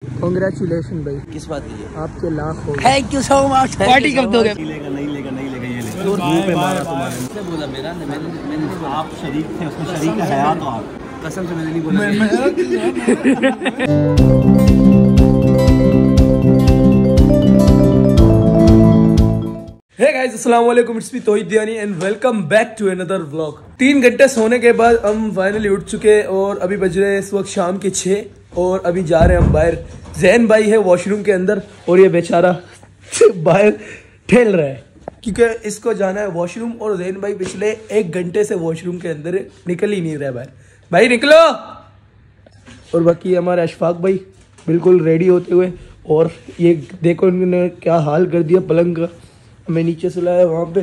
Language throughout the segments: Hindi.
कांग्रेचुलेशन भाई। किस बात की है? आपके लाख हो। Thank you so much. Party कब दोगे? नहीं लेगा ये ले। तो मुंह पे मारा तुम्हारे। किसने बोला? मैंने नहीं बोला। आप शरीक थे, उसमें शरीक है तो आप। कसम से मैंने नहीं बोला। हे गाइस, अस्सलाम वालेकुम, it's me Tauhid Diyani and welcome back to another vlog. 3 घंटे सोने के बाद हम फाइनली उठ चुके और अभी बज रहे हैं इस वक्त शाम के 6 और अभी जा रहे हैं हम बाहर। जैन भाई है वॉशरूम के अंदर और ये बेचारा बाहर ठेल रहा है क्योंकि इसको जाना है वॉशरूम और जैन भाई पिछले 1 घंटे से वॉशरूम के अंदर निकल ही नहीं रहा है बाहर। भाई निकलो। और बाकी हमारे अशफाक भाई बिल्कुल रेडी होते हुए, और ये देखो इन्होंने क्या हाल कर दिया पलंग का। मैं नीचे सुलाया वहाँ पे।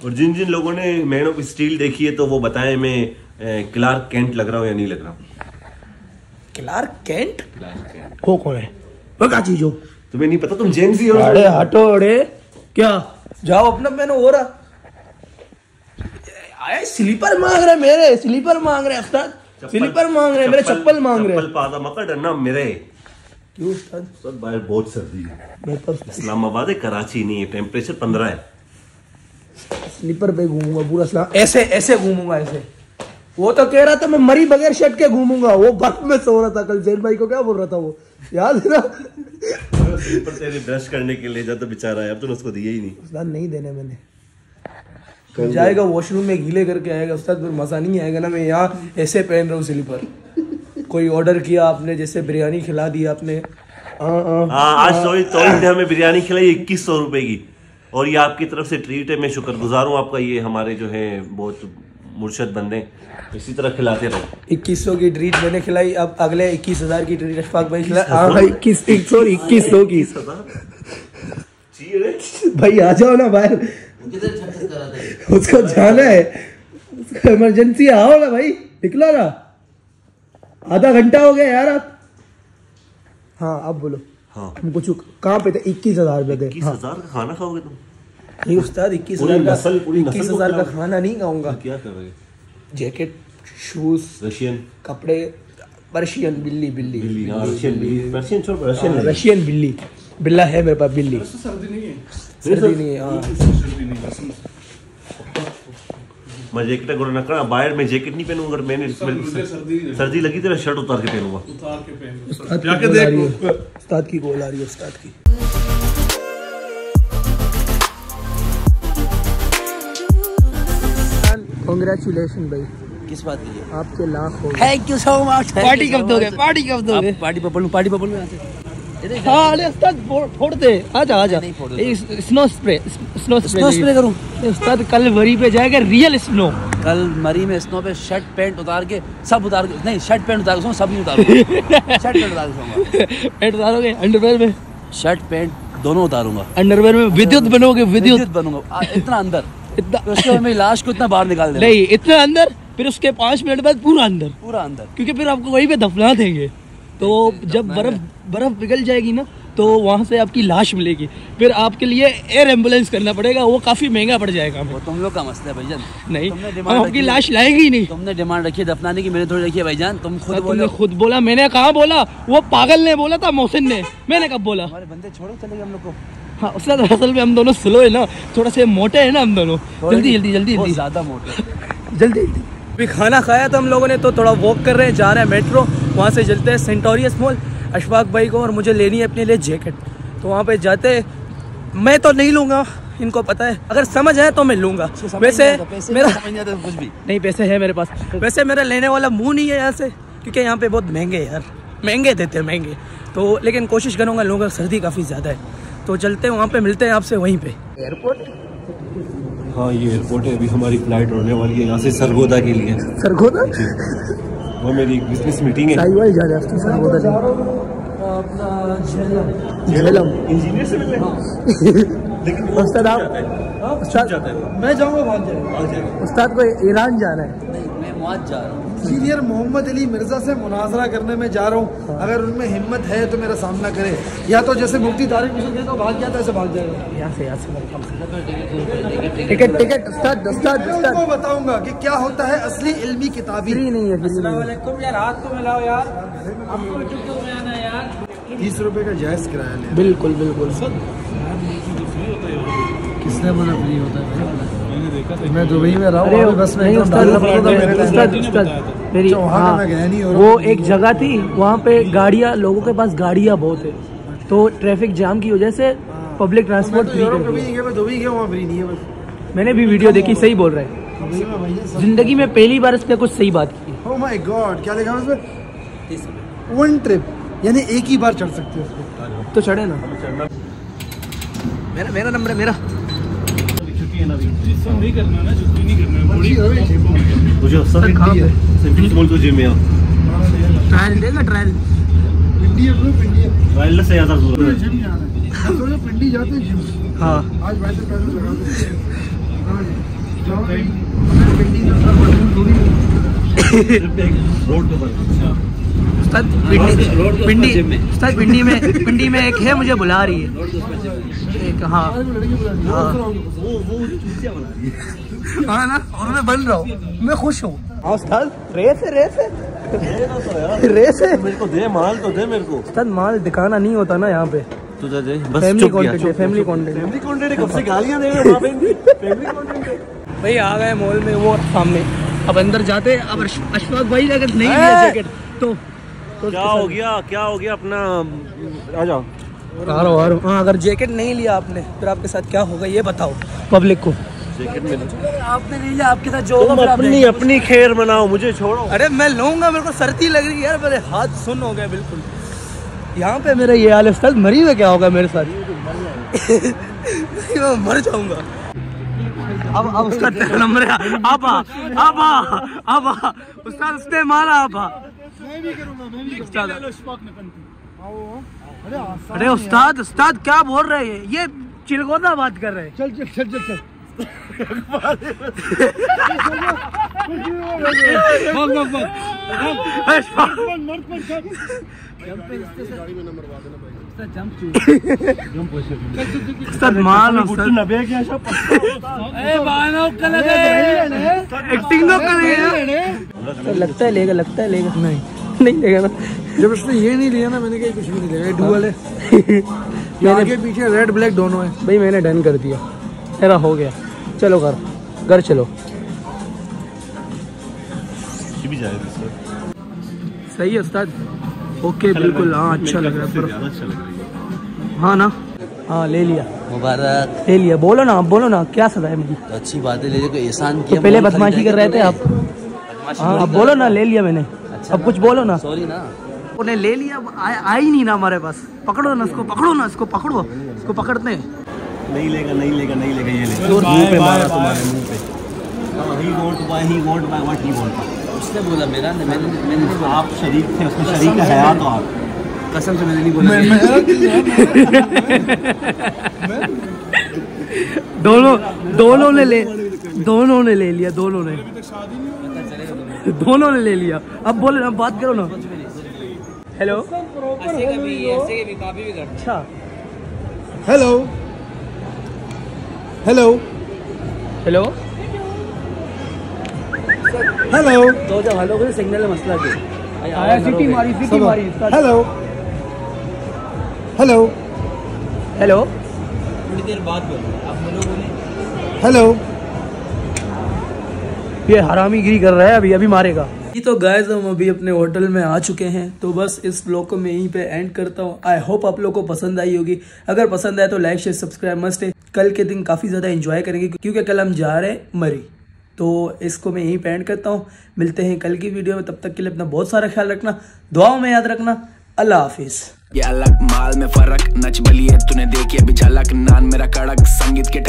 और जिन जिन लोगों ने मैन ऑफ स्टील देखी है तो वो बताएं मैं क्लार्क केंट लग रहा हूँ या नहीं लग रहा हूँ। Clark Kent? वो कौन है? वो क्या चीज हो? तुम्हें नहीं पता? तुम जेन ज़ी हो। अरे हटो। अरे क्या जाओ अपना मैंने हो रहा। आए स्लीपर मांग रहे, मेरे स्लीपर मांग रहे उस्ताद, स्लीपर मांग रहे, मेरे चप्पल मांग रहे। चप्पल पादा मकर डरना मेरे। क्यों उस्ताद? सब बाहर बहुत सर्दी है। मैं तो इस्लामाबाद है, कराची नहीं है। टेम्परेचर 15 है। स्लीपर पे घूमूंगा पूरा इस्लाम, ऐसे ऐसे घूमूंगा ऐसे। वो तो कह रहा था मैं मरी बगैर शर्ट के घूमूंगा, वो बर्फ में सो रहा था कल। जैन भाई को क्या बोल रहा था वो याद है ना? स्लीपर तेरे ब्रश करने के लिए जाता बेचारा है, अब तो उसको दिए ही नहीं। उस्ताद नहीं देने मैंने। जाएगा वॉशरूम में गीले करके आएगा उस्ताद, फिर मजा नहीं आएगा ना। मैं यहाँ ऐसे पहन रहा हूँ स्लीपर। कोई ऑर्डर किया आपने, जैसे बिरयानी खिला दी आपने। आज तौहीद ने हमें बिरयानी खिलाई 2100 रुपए की, और ये आपकी तरफ से ट्रीट है। मैं शुक्रगुजार हूँ आपका। ये हमारे जो है बहुत मुर्शद बंदे, इसी तरह खिलाते रहो। 2100 की ट्रीट मैंने खिलाई, अब अगले 21,000 की ट्रीट अशफाक भाई खिला। हाँ भाई 2100 की भाई आ जाओ ना बाहर, उसको जाना है, उसको इमरजेंसी। आओ ना भाई, निकलो ना, आधा घंटा हो गया यार आप। हाँ अब बोलो। हाँ हमको कहाँ पे थे? 21,000 पे थे। 21,000 का खाना खाओगे तुम? नहीं उस्ताद, 21,000 का खाना नहीं खाऊंगा। क्या कर रहे? जैकेट, शूज, रशियन कपड़े, पर्शियन बिल्ली रशियन बिल्ली, बिल्ला है मेरे पास बिल्ली। सर्दी नहीं है। मैं जैकेट अगर न करा बाहर में जैकेट नहीं पहनूंगा। अगर मैंने सर्दी लगी तेरा शर्ट उतार के पहनूंगा। उस्ताद की कॉल आ रही है, उस्ताद की। कांग्रेचुलेशन भाई। किस बात की है? आपके लाख हो। Thank you so much. Party कब दोगे? पार्टी कब दोगे? पार्टी पपल में आते। हाँ अरे उस्ताद फोड़ दे। आजा स्नो स्प्रे करूँ उस्ताद। कल मरी पे जाएगा रियल स्नो। कल मरी में स्नो पे शर्ट पैंट उतार के सब उतार के, नहीं शर्ट पैंट उतार के सब नहीं उतारूंगा। शर्ट पैंट उतार के पैंट उतारोगे? अंडरवेयर में? शर्ट पैंट दोनों उतारूंगा। अंडरवेयर में विद्युत बनोगे? विद्युत बनूंगा इतना अंदर, उसके मैं लाश को इतना बाहर निकाल दे। नहीं इतना अंदर, फिर उसके 5 मिनट बाद पूरा अंदर, क्योंकि फिर आपको वहीं पे दफना देंगे। तो जब बर्फ पिघल जाएगी ना तो वहाँ से आपकी लाश मिलेगी। फिर आपके लिए एयर एम्बुलेंस करना पड़ेगा, वो काफी महंगा पड़ जाएगा। वो तुम लोग का मसला है भाईजान। नहीं हम आपकी लाश लाएंगे ही नहीं। तुमने डिमांड रखी है दफनाने की, मैंने थोड़ी रखी है भाईजान। तुम खुद बोला। मैंने कहाँ बोला? वो पागल ने बोला था, मोहसिन ने। मैंने कब बोला? हमारे बंदे छोड़ो, चले गए हम लोग को। हाँ उस्ताद असल में हम दोनों स्लो है ना, थोड़ा से मोटे है ना हम दोनों। जल्दी ज्यादा मोटे, जल्दी। अभी खाना खाया था हम लोगों ने, तो थोड़ा वॉक कर रहे हैं, जा रहे हैं मेट्रो, वहाँ से चलते हैं सेंटोरियस मॉल। अशफाक भाई को और मुझे लेनी है अपने लिए जैकेट, तो वहाँ पे जाते। मैं तो नहीं लूँगा, इनको पता है। अगर समझ है तो मैं लूँगा। वैसे मेरा कुछ भी नहीं, पैसे है मेरे पास। वैसे मेरा लेने वाला मुँह नहीं है यहाँ से, क्योंकि यहाँ पे बहुत महंगे यार, महंगे देते हैं महंगे। तो लेकिन कोशिश करूँगा लूँगा, सर्दी काफ़ी ज़्यादा है। तो चलते हैं वहाँ पे, मिलते हैं आपसे वहीं पे। एयरपोर्ट? हाँ ये एयरपोर्ट है। अभी हमारी फ्लाइट उड़ने वाली है यहाँ से सरगोदा के लिए। सरगोदा? वो मेरी एक बिजनेस मीटिंग है। झेलम इंजीनियर से मिले। लेकिन उस्ताद आप मैं जाऊँगा, भाग जाएगा। उस्ताद को ईरान जाना है। नहीं मैं मुआद जा रहा हूँ। इंजीनियर मोहम्मद अली मिर्जा से मुनाजरा करने में जा रहा हूँ। अगर उनमें हिम्मत है तो मेरा सामना करे, या तो जैसे मुफ्ती तारिक मिशल तो भाग गया था, ऐसे भाग जाएगा। यहाँ से टिकट उनको बताऊंगा कि क्या होता है असली इल्मी किताबी। नहीं है। अस्सलाम वालेकुम यार, हाथ तो मिलाओ यार। आपको में आना यार। 30 रुपए का जायज किराया ले। बिल्कुल बिल्कुल। किसने बोला फ्री होता है? मैं दुबई में रहा हूँ, बस में मेरी वो एक जगह थी, वहाँ पे गाड़ियाँ, लोगों के पास गाड़ियाँ बहुत है, तो ट्रैफिक जाम की वजह से पब्लिक ट्रांसपोर्ट फ्री कर दिया। मैंने भी वीडियो देखी, सही बोल रहे हैं। जिंदगी में पहली बार इसने कुछ सही बात की। ओह माय गॉड, क्या लिखा है उसमें? 1 ट्रिप, यानी एक ही बार चढ़ सकते हो उसको। तो चढ़े ना। मेरा नंबर है, मेरा नहीं करना ना, छुट्टी नहीं करना। मुझे सब बोल तो जिम में ट्रायल देगा, ट्रायल ट्रायल से ज्यादा जिम जाना है, पिंडी जाते हैं जिम। हाँ आज वैसे पैसे लगा पिंडी में एक है, मुझे बुला रही है एक। हाँ हाँ ना, और मैं बन रहा हूँ, मैं खुश हूँ। उस्ताद रेस है मेरे को दे, माल तो दे मेरे को। उस्ताद माल दिखाना नहीं होता ना यहाँ पे, तुझे दे बस। फैमिली कंटेंट है। कब से गालियां दे रहे हो? भाई आ गए मॉल में, वो सामने। अब अंदर जाते, अब अशफाक भाई अगर नहीं लिया जैकेट तो क्या हो गया अपना? आ जाओ। आ रहा हूँ। हाँ, अगर जैकेट नहीं लिया आपने, फिर आपके साथ क्या होगा ये बताओ पब्लिक को। जैकेट में आपने नहीं लिया, आपके साथ जो तुम अपनी खैर मनाओ, मुझे छोड़ो। अरे मैं लूंगा, मेरे को सर्दी लग रही है यार, मेरे हाथ सुन्न हो गए बिल्कुल। यहाँ पे मेरा ये हाल है, उस्ताद मरी हुए क्या होगा मेरे साथ? मैं मर जाऊंगा। अब उसका नंबर है। अब उस्ताद उसने मारा। मैं भी करूंगा, उस्ताद। अरे अरे उस्ताद क्या बोल रहे हैं? ये चिलगोदा बात कर रहे हैं। चल एक्टिंग लगता है लेगा नहीं लेगा ना। जब उसने ये नहीं लिया ना, मैंने कहा कुछ भी नहीं लेगा, डुअल है। मैंने आगे पीछे रेड ब्लैक दोनों है। भाई मैंने डन कर दिया, मेरा हो गया। चलो घर चलो। सही है उस्ताद, ओके बिल्कुल। हाँ अच्छा लग रहा है। हाँ ना, हाँ ले लिया, मुबारक। ले लिया। बोलो ना क्या सजा है मेरी? तो अच्छी बात है, ले कोई एहसान तो किया। पहले बदमाशी कर रहे थे आप। हाँ अब बोलो ना, ले लिया मैंने। अच्छा, अब कुछ बोलो ना। सॉरी ना, उन्हें ले लिया, आ ही नहीं ना हमारे पास। पकड़ो ना इसको, इसको पकड़ते हैं। नहीं लेगा ये ले। मुंह पे मारा तुम्हारे मुंह पे। He won't buy what he want। उसने बोला मैंने नहीं बोला। आप शरीक थे, उसमें शरीक का है तो आप। कसम से मैंने नहीं बोला। दोनों ने ले लिया। दोनों ने ले लिया। अब बोले ना, बात करो ना। हेलो। अच्छा हेलो तो जब हेलो को सिग्नल में मसला आया, सिटी मारी। हेलो थोड़ी देर बाद बोलो, आप बोलो। हेलो। ये हरामीगिरी कर रहा है, अभी मारेगा। तो गाइस हम अभी अपने होटल में आ चुके हैं, तो बस इस ब्लॉग को मैं यहीं पे एंड करता हूँ। आई होप आप लोग को पसंद आई होगी। अगर पसंद आए तो लाइक शेयर सब्सक्राइब मस्ट है। कल के दिन काफ़ी ज़्यादा एंजॉय करेंगे, क्योंकि कल हम जा रहे हैं मरी। तो इसको मैं यहीं पे एंड करता हूँ। मिलते हैं कल की वीडियो में, तब तक के लिए अपना बहुत सारा ख्याल रखना, दुआओं में याद रखना। अल्लाह हाफिज़। ये अलग माल में फर्क, नच बलिए तूने देखी अभी झलक, नान मेरा कड़क, संगीत के